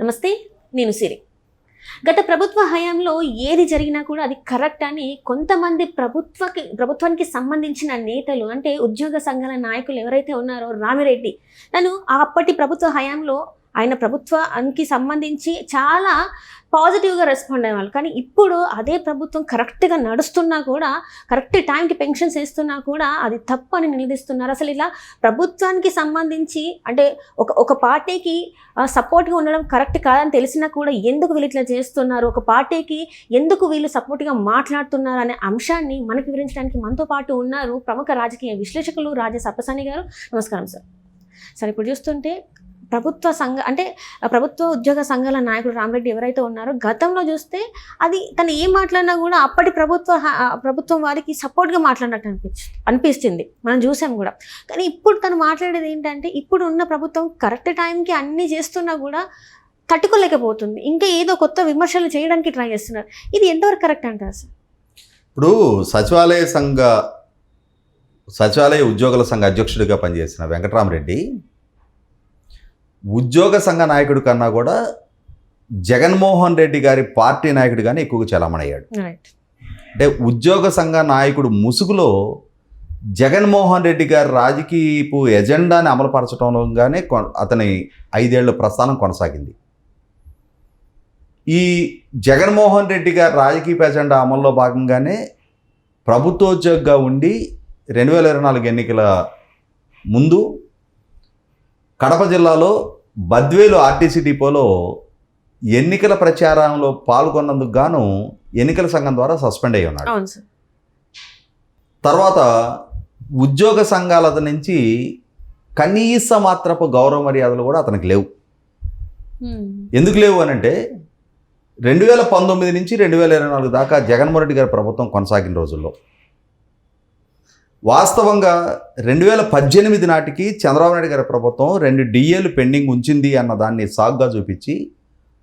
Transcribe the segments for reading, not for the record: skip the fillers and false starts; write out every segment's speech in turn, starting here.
నమస్తే, నేను సిరి. గత ప్రభుత్వ హయాంలో ఏది జరిగినా కూడా అది కరెక్ట్ అని కొంతమంది ప్రభుత్వానికి సంబంధించిన నేతలు, అంటే ఉద్యోగ సంఘాల నాయకులు ఎవరైతే ఉన్నారో రామిరెడ్డి, తను అప్పటి ప్రభుత్వ హయాంలో ఆయన ప్రభుత్వానికి సంబంధించి చాలా పాజిటివ్గా రెస్పాండ్ అయ్యేవాళ్ళు. కానీ ఇప్పుడు అదే ప్రభుత్వం కరెక్ట్గా నడుస్తున్నా కూడా, కరెక్ట్ టైంకి పెన్షన్స్ వేస్తున్నా కూడా అది తప్పు అని నిలదీస్తున్నారు. అసలు ఇలా ప్రభుత్వానికి సంబంధించి అంటే ఒక పార్టీకి సపోర్ట్గా ఉండడం కరెక్ట్ కాదని తెలిసినా కూడా ఎందుకు వీళ్ళు ఇట్లా చేస్తున్నారు, ఒక పార్టీకి ఎందుకు వీళ్ళు సపోర్ట్గా మాట్లాడుతున్నారు అనే అంశాన్ని మనకు వివరించడానికి మనతో పాటు ఉన్నారు ప్రముఖ రాజకీయ విశ్లేషకులు రాజా సప్పసాని గారు. నమస్కారం సార్. సార్, ఇప్పుడు చూస్తుంటే ప్రభుత్వ ఉద్యోగ సంఘాల నాయకుడు రామిరెడ్డి ఎవరైతే ఉన్నారో గతంలో చూస్తే అది తను ఏం మాట్లాడినా కూడా అప్పటి ప్రభుత్వం వారికి సపోర్ట్గా మాట్లాడినట్టు అనిపిస్తుంది, మనం చూసాం కూడా. కానీ ఇప్పుడు తను మాట్లాడేది ఏంటంటే, ఇప్పుడు ఉన్న ప్రభుత్వం కరెక్ట్ టైంకి అన్నీ చేస్తున్నా కూడా తట్టుకోలేకపోతుంది, ఇంకా ఏదో కొత్త విమర్శలు చేయడానికి ట్రై చేస్తున్నారు. ఇది ఎంతవరకు కరెక్ట్ అంటారు సార్? ఇప్పుడు సచివాలయ ఉద్యోగుల సంఘ అధ్యక్షుడిగా పనిచేసిన వెంకటరామరెడ్డి ఉద్యోగ సంఘ నాయకుడి కన్నా కూడా జగన్మోహన్ రెడ్డి గారి పార్టీ నాయకుడిగానే ఎక్కువగా చలామణయ్యాడు. అంటే ఉద్యోగ సంఘ నాయకుడు ముసుగులో జగన్మోహన్ రెడ్డి గారి రాజకీయపు ఎజెండాని అమలుపరచడంలోగానే అతని 5 ఏళ్ల ప్రస్థానం కొనసాగింది. ఈ జగన్మోహన్ రెడ్డి గారి రాజకీయ ఎజెండా అమల్లో భాగంగానే ప్రభుత్వోద్యోగిగా ఉండి 2024 ఎన్నికల ముందు కడప జిల్లాలో బద్వేలు ఆర్టీసీ డిపోలో ఎన్నికల ప్రచారంలో పాల్గొన్నందుకు గాను ఎన్నికల సంఘం ద్వారా సస్పెండ్ అయ్యి ఉన్నాడు. తర్వాత ఉద్యోగ సంఘాల నుంచి కనీస మాత్రపు గౌరవ మర్యాదలు కూడా అతనికి లేవు. ఎందుకు లేవు అని అంటే 2019 నుంచి 2024 దాకా జగన్మోహన్ రెడ్డి గారి ప్రభుత్వం కొనసాగిన రోజుల్లో వాస్తవంగా 2018 నాటికి చంద్రబాబు నాయుడు గారి ప్రభుత్వం 2 డిఏలు పెండింగ్ ఉంచింది అన్న దాన్ని సాగ్గా చూపించి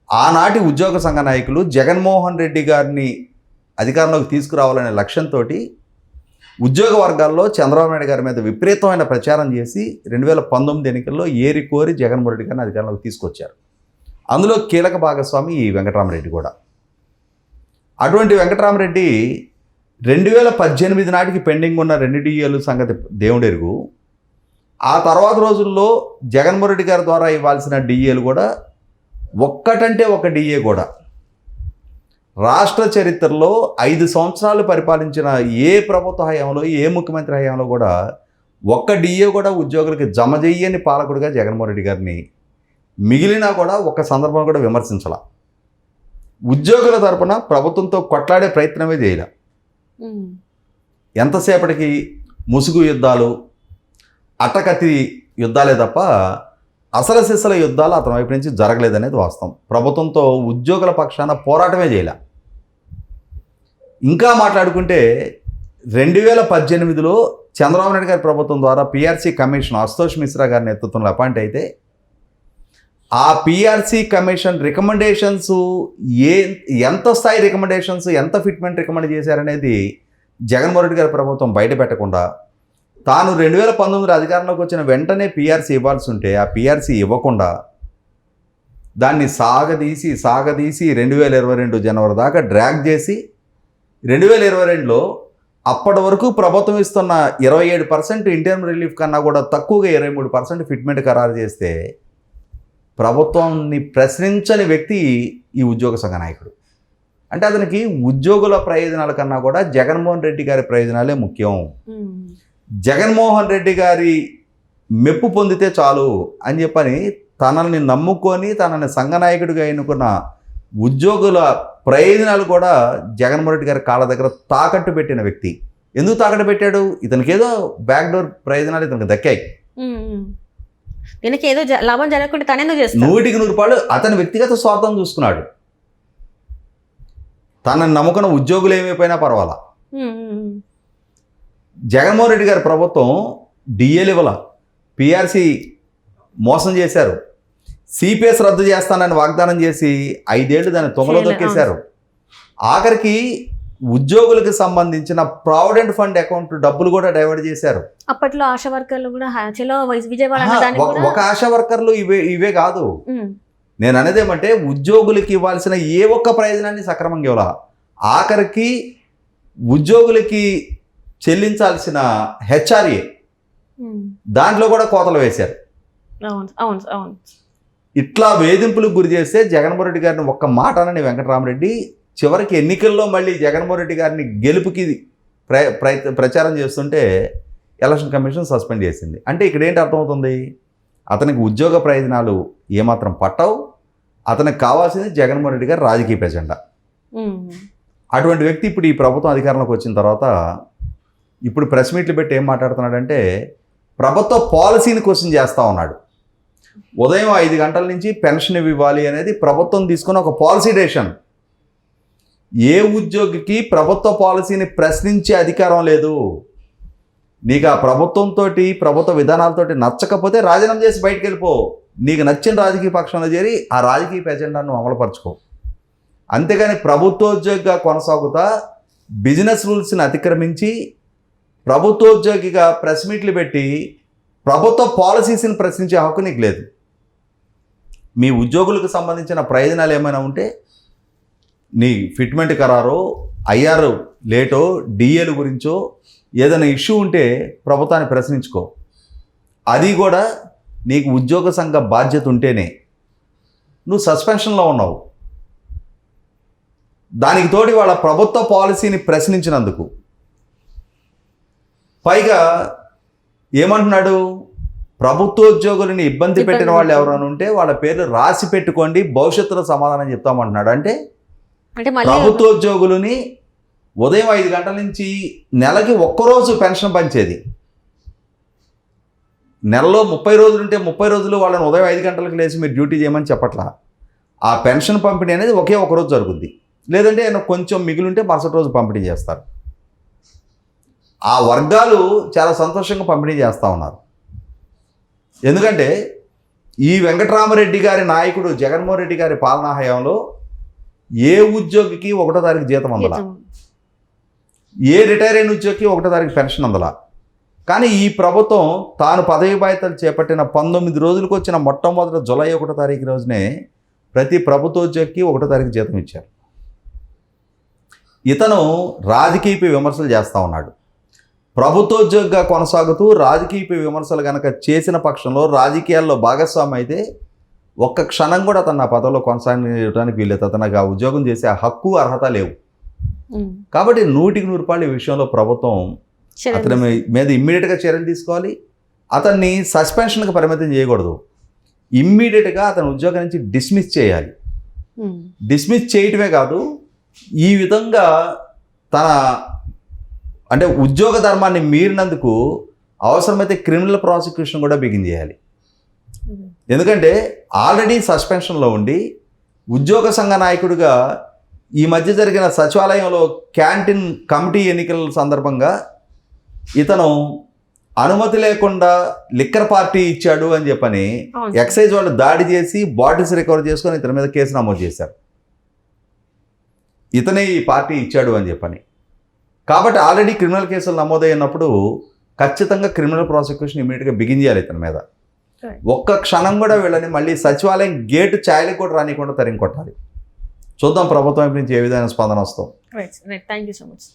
ఆనాటి ఉద్యోగ సంఘ నాయకులు జగన్మోహన్ రెడ్డి గారిని అధికారంలోకి తీసుకురావాలనే లక్ష్యంతో ఉద్యోగ వర్గాల్లో చంద్రబాబు నాయుడు గారి మీద విపరీతమైన ప్రచారం చేసి 2019 ఎన్నికల్లో ఏరికోరి జగన్మోహన్ రెడ్డి గారిని అధికారంలోకి తీసుకొచ్చారు. అందులో కీలక భాగస్వామి ఈ వెంకటరామరెడ్డి కూడా. అటువంటి వెంకటరామరెడ్డి 2018 నాటికి పెండింగ్ ఉన్న 2 డిఏలు సంగతి దేవుడెరుగు. ఆ తర్వాత రోజుల్లో జగన్మోహన్ రెడ్డి గారి ద్వారా ఇవ్వాల్సిన డిఏలు కూడా ఒక్కటంటే ఒక డిఏ కూడా రాష్ట్ర చరిత్రలో 5 సంవత్సరాలు పరిపాలించిన ఏ ప్రభుత్వ హయాంలో, ఏ ముఖ్యమంత్రి హయాంలో కూడా ఒక్క డిఏ కూడా ఉద్యోగులకి జమ చెయ్యని పాలకుడిగా జగన్మోహన్ రెడ్డి గారిని మిగిలినా కూడా ఒక్క సందర్భం కూడా విమర్శించాల. ఉద్యోగుల తరపున ప్రభుత్వంతో కొట్లాడే ప్రయత్నమే చేయాల. ఎంతసేపటికి ముసుగు యుద్ధాలు, అట్టకత్తి యుద్ధాలే తప్ప అసలు సిసల యుద్ధాలు అతని వైపు నుంచి జరగలేదనేది వాస్తవం. ప్రభుత్వంతో ఉద్యోగుల పక్షాన పోరాటమే చేయాల. ఇంకా మాట్లాడుకుంటే 2018లో చంద్రబాబు నాయుడు గారి ప్రభుత్వం ద్వారా పిఆర్సీ కమిషన్ అశుతోష్ మిశ్రా గారి నేతృత్వంలో అపాయింట్ అయితే ఆ పిఆర్సీ కమిషన్ రికమెండేషన్స్ ఎంత స్థాయి రికమెండేషన్స్, ఎంత ఫిట్మెంట్ రికమెండ్ చేశారనేది జగన్మోహన్ రెడ్డి గారి ప్రభుత్వం బయట పెట్టకుండా తాను 2019 అధికారంలోకి వచ్చిన వెంటనే పిఆర్సీ ఇవ్వాల్సి ఉంటే ఆ పిఆర్సీ ఇవ్వకుండా దాన్ని సాగదీసి 2022 జనవరి దాకా డ్రాగ్ చేసి 2022లో అప్పటి వరకు ప్రభుత్వం ఇస్తున్న 27% ఇంటర్మ్ రిలీఫ్ కన్నా కూడా తక్కువగా 23% ఫిట్మెంట్ ఖరారు చేస్తే ప్రభుత్వాన్ని ప్రశ్నించని వ్యక్తి ఈ ఉద్యోగ సంఘ నాయకుడు. అంటే అతనికి ఉద్యోగుల ప్రయోజనాల కన్నా కూడా జగన్మోహన్ రెడ్డి గారి ప్రయోజనాలే ముఖ్యం. జగన్మోహన్ రెడ్డి గారి మెప్పు పొందితే చాలు అని చెప్పని తనని నమ్ముకొని తనని సంఘ నాయకుడిగా ఎన్నుకున్న ఉద్యోగుల ప్రయోజనాలు కూడా జగన్మోహన్ రెడ్డి గారి కాళ్ళ దగ్గర తాకట్టు పెట్టిన వ్యక్తి. ఎందుకు తాకట్టు పెట్టాడు? ఇతనికి ఏదో బ్యాక్డోర్ ప్రయోజనాలు ఇతనికి దక్కాయి. దీనికి ఏదో లాభం జరగకుండా తనేందుకు చేస్తాడు? 100% అతని వ్యక్తిగత స్వార్థం చూసుకున్నాడు. తనని నమ్ముకున్న ఉద్యోగులు ఏమైపోయినా పర్వాలా. జగన్మోహన్ రెడ్డి గారి ప్రభుత్వం డిఏలు ఇవ్వాల, పిఆర్సీ మోసం చేశారు, సిపిఎస్ రద్దు చేస్తానని వాగ్దానం చేసి 5 ఏళ్ళు దాన్ని తొంగలో దొక్కేశారు. ఆఖరికి ఉద్యోగులకు సంబంధించిన ప్రావిడెంట్ ఫండ్ అకౌంట్ డబ్బులు కూడా డైవర్ట్ చేశారు. అప్పట్లో ఆశా వర్కర్లు కూడా చలో విజయవాడ ఒక ఆశా వర్కర్లు ఇవే కాదు. నేను అనేది ఏమంటే ఉద్యోగులకి ఇవ్వాల్సిన ఏ ఒక్క ప్రయోజనాన్ని సక్రమంగా ఇవ్వాల. ఆఖరికి ఉద్యోగులకి చెల్లించాల్సిన హెచ్ఆర్ఏ దాంట్లో కూడా కోతలు వేశారు. ఇట్లా వేధింపులకు గురి చేస్తే జగన్మోహన్ రెడ్డి గారిని ఒక్క మాట అనని వెంకటరామరెడ్డి చివరికి ఎన్నికల్లో మళ్ళీ జగన్మోహన్ రెడ్డి గారిని గెలుపుకి ప్రచారం చేస్తుంటే ఎలక్షన్ కమిషన్ సస్పెండ్ చేసింది. అంటే ఇక్కడ ఏంటి అర్థమవుతుంది, అతనికి ఉద్యోగ ప్రయోజనాలు ఏమాత్రం పట్టవు, అతనికి కావాల్సింది జగన్మోహన్ రెడ్డి గారి రాజకీయ ఎజెండా. అటువంటి వ్యక్తి ఇప్పుడు ఈ ప్రభుత్వం అధికారంలోకి వచ్చిన తర్వాత ఇప్పుడు ప్రెస్ మీట్లు పెట్టి ఏం మాట్లాడుతున్నాడంటే ప్రభుత్వ పాలసీని క్వశ్చన్ చేస్తూ ఉన్నాడు. ఉదయం 5 గంటల నుంచి పెన్షన్ ఇవ్వాలి అనేది ప్రభుత్వం తీసుకున్న ఒక పాలసీ డెసిషన్. ఏ ఉద్యోగికి ప్రభుత్వ పాలసీని ప్రశ్నించే అధికారం లేదు. నీకు ఆ ప్రభుత్వంతో ప్రభుత్వ విధానాలతోటి నచ్చకపోతే రాజీనామా చేసి బయటకు వెళ్ళిపో. నీకు నచ్చిన రాజకీయ పక్షంలో చేరి ఆ రాజకీయ ఎజెండాను అమలుపరచుకో. అంతేగాని ప్రభుత్వోద్యోగిగా కొనసాగుతా బిజినెస్ రూల్స్ని అతిక్రమించి ప్రభుత్వోద్యోగిగా ప్రెస్ మీట్లు పెట్టి ప్రభుత్వ పాలసీస్ని ప్రశ్నించే హక్కు నీకు లేదు. మీ ఉద్యోగులకు సంబంధించిన ప్రయోజనాలు ఏమైనా ఉంటే నీ ఫిట్మెంట్ ఖరారో ఐఆర్ లేటో డిఏల గురించో ఏదైనా ఇష్యూ ఉంటే ప్రభుత్వాన్ని ప్రశ్నించుకో. అది కూడా నీకు ఉద్యోగ సంఘ బాధ్యత ఉంటేనే. నువ్వు సస్పెన్షన్లో ఉన్నావు, దానికి తోడి వాళ్ళ ప్రభుత్వ పాలసీని ప్రశ్నించినందుకు పైగా ఏమంటున్నాడు, ప్రభుత్వోద్యోగులని ఇబ్బంది పెట్టిన వాళ్ళు ఎవరైనా ఉంటే వాళ్ళ పేర్లు రాసి పెట్టుకోండి, భవిష్యత్తులో సమాధానం చెప్తామంటున్నాడు. అంటే ప్రభుత్వోద్యోగులని ఉదయం 5 గంటల నుంచి నెలకి ఒక్కరోజు పెన్షన్ పంచేది. నెలలో 30 రోజులు ఉంటే 30 రోజులు వాళ్ళని ఉదయం 5 గంటలకు లేచి మీరు డ్యూటీ చేయమని చెప్పట్లా. ఆ పెన్షన్ పంపిణీ అనేది ఒకే ఒక రోజు జరుగుద్ది. లేదంటే కొంచెం మిగిలింటే మరుసటి రోజు పంపిణీ చేస్తారు. ఆ వర్గాలు చాలా సంతోషంగా పంపిణీ చేస్తూ ఉన్నారు. ఎందుకంటే ఈ వెంకటరామరెడ్డి గారి నాయకుడు జగన్మోహన్ రెడ్డి గారి పాలనా హయాంలో ఏ ఉద్యోగికి 1వ తారీఖు జీతం అందలా, ఏ రిటైర్ అయిన ఉద్యోగికి 1వ తారీఖు పెన్షన్ అందలా. కానీ ఈ ప్రభుత్వం తాను పదవి బాధ్యతలు చేపట్టిన 19 రోజులకు వచ్చిన మొట్టమొదటి జూలై 1వ తారీఖు రోజునే ప్రతి ప్రభుత్వోద్యోగికి 1వ తారీఖు జీతం ఇచ్చారు. ఇతను రాజకీయ విమర్శలు చేస్తూ ఉన్నాడు. ప్రభుత్వోద్యోగిగా కొనసాగుతూ రాజకీయ విమర్శలు కనుక చేసిన పక్షంలో రాజకీయాల్లో భాగస్వామి అయితే ఒక్క క్షణం కూడా అతను ఆ పదవిలో కొనసాగడానికి వీలేదు. అతనికి ఆ ఉద్యోగం చేసే హక్కు అర్హత లేవు. కాబట్టి 100కి 100 ఈ విషయంలో ప్రభుత్వం అతని మీద ఇమ్మీడియట్గా చర్యలు తీసుకోవాలి. అతన్ని సస్పెన్షన్కి పరిమితం చేయకూడదు. ఇమ్మీడియట్గా అతని ఉద్యోగం నుంచి డిస్మిస్ చేయాలి. డిస్మిస్ చేయటమే కాదు, ఈ విధంగా తన అంటే ఉద్యోగ ధర్మాన్ని మీరినందుకు అవసరమైతే క్రిమినల్ ప్రాసిక్యూషన్ కూడా బిగిన్ చేయాలి. ఎందుకంటే ఆల్రెడీ సస్పెన్షన్లో ఉండి ఉద్యోగ సంఘ నాయకుడిగా ఈ మధ్య జరిగిన సచివాలయంలో క్యాంటీన్ కమిటీ ఎన్నికల సందర్భంగా ఇతను అనుమతి లేకుండా లిక్కర్ పార్టీ ఇచ్చాడు అని చెప్పని ఎక్సైజ్ వాళ్ళు దాడి చేసి బాటిల్స్ రికవర్ చేసుకొని ఇతని మీద కేసు నమోదు చేశారు. ఇతనే ఈ పార్టీ ఇచ్చాడు అని చెప్పని. కాబట్టి ఆల్రెడీ క్రిమినల్ కేసులు నమోదైనప్పుడు ఖచ్చితంగా క్రిమినల్ ప్రాసిక్యూషన్ ఇమీడియట్గా బిగిన్ చేయాలి ఇతని మీద. ఒక్క క్షణం కూడా వీళ్ళని మళ్ళీ సచివాలయం గేటు ఛాయలకు కూడా రానికుండా తరిమి కొట్టాలి. చూద్దాం ప్రభుత్వం నుంచి ఏ విధమైన స్పందన వస్తాం. Right, thank you so much.